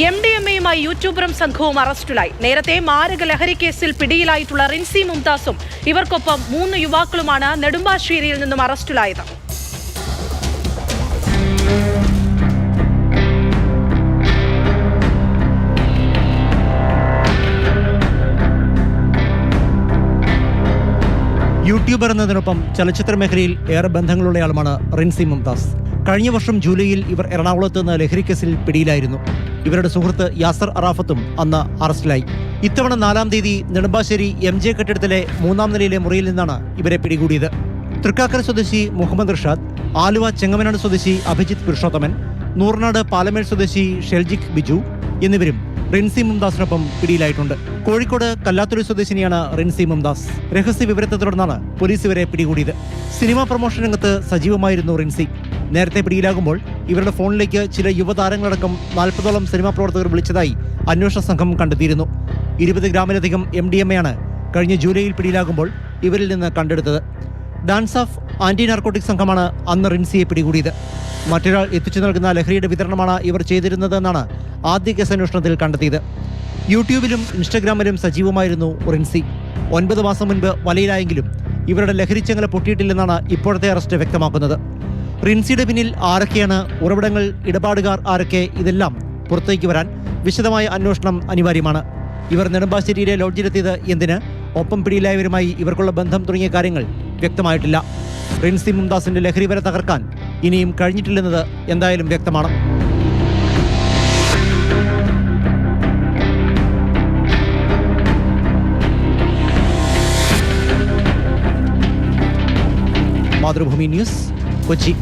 MDMA-യുമായി യൂട്യൂബറും സംഘവും അറസ്റ്റിലായി. നേരത്തെ മാരക ലഹരി കേസിൽ പിടിയിലായിട്ടുള്ള റിൻസി മുംതാസും ഇവർക്കൊപ്പം 3 യുവാക്കളുമാണ് നെടുമ്പാശ്ശേരിയിൽ നിന്നും അറസ്റ്റിലായത്. യൂട്യൂബർ എന്നതിനൊപ്പം ചലച്ചിത്ര മേഖലയിൽ ഏറെ ബന്ധങ്ങളുള്ളയാളുമാണ് റിൻസി മുംതാസ്. കഴിഞ്ഞ വർഷം ജൂലൈയിൽ ഇവർ എറണാകുളത്ത് നിന്ന് ലഹരി കേസിൽ പിടിയിലായിരുന്നു. ഇവരുടെ സുഹൃത്ത് യാസർ അറാഫത്തും അന്ന് അറസ്റ്റിലായി. ഇത്തവണ 4-ാം തീയതി നെടുമ്പാശ്ശേരി MJ കെട്ടിടത്തിലെ 3-ാം നിലയിലെ മുറിയിൽ നിന്നാണ് ഇവരെ പിടികൂടിയത്. തൃക്കാക്കര സ്വദേശി മുഹമ്മദ് റിഷാദ്, ആലുവ ചെങ്ങമനാട് സ്വദേശി അഭിജിത്ത് പുരുഷോത്തമൻ, നൂർനാട് പാലമേൽ സ്വദേശി ഷെൽജിക് ബിജു എന്നിവരും റിൻസി മുംതാസിനൊപ്പം പിടിയിലായിട്ടുണ്ട്. കോഴിക്കോട് കല്ലാത്തുരി സ്വദേശിനിയാണ് റിൻസി മുംതാസ്. രഹസ്യ വിവരത്തെ തുടർന്നാണ് പോലീസ് ഇവരെ പിടികൂടിയത്. സിനിമാ പ്രൊമോഷൻ രംഗത്ത് സജീവമായിരുന്നു റിൻസി. നേരത്തെ പിടിയിലാകുമ്പോൾ ഇവരുടെ ഫോണിലേക്ക് ചില യുവതാരങ്ങളടക്കം 40ഓളം സിനിമാ പ്രവർത്തകർ വിളിച്ചതായി അന്വേഷണ സംഘം കണ്ടെത്തിയിരുന്നു. 20 ഗ്രാമിലധികം MDMA-യാണ് കഴിഞ്ഞ ജൂലൈയിൽ പിടിയിലാകുമ്പോൾ ഇവരിൽ നിന്ന് കണ്ടെടുത്തത്. ഡാൻസ് ഓഫ് ആന്റി നാർക്കോട്ടിക് സംഘമാണ് അന്ന് റിൻസിയെ പിടികൂടിയത്. മറ്റൊരാൾ എത്തിച്ചു നൽകുന്ന ലഹരിയുടെ വിതരണമാണ് ഇവർ ചെയ്തിരുന്നതെന്നാണ് ആദ്യ കേസ് അന്വേഷണത്തിൽ കണ്ടെത്തിയത്. യൂട്യൂബിലും ഇൻസ്റ്റഗ്രാമിലും സജീവമായിരുന്നു റിൻസി. 9 മാസം മുൻപ് വലയിലായെങ്കിലും ഇവരുടെ ലഹരിച്ചങ്ങല പൊട്ടിയിട്ടില്ലെന്നാണ് ഇപ്പോഴത്തെ അറസ്റ്റ് വ്യക്തമാക്കുന്നത്. റിൻസിയുടെ പിന്നിൽ ആരൊക്കെയാണ്, ഉറവിടങ്ങൾ, ഇടപാടുകാർ ആരൊക്കെ, ഇതെല്ലാം പുറത്തേക്ക് വരാൻ വിശദമായ അന്വേഷണം അനിവാര്യമാണ്. ഇവർ നെടുമ്പാശ്ശേരിയിലെ ലോഡ്ജിലെത്തിയത് എന്തിന്, ഒപ്പം പിടിയിലായവരുമായി ഇവർക്കുള്ള ബന്ധം തുടങ്ങിയ കാര്യങ്ങൾ വ്യക്തമായിട്ടില്ല. റിൻസി മുംതാസിന്റെ ലഹരി വരെ തകർക്കാൻ ഇനിയും കഴിഞ്ഞിട്ടില്ലെന്നത് എന്തായാലും വ്യക്തമാണ്. മാതൃഭൂമി ന്യൂസ്, കൊച്ചി.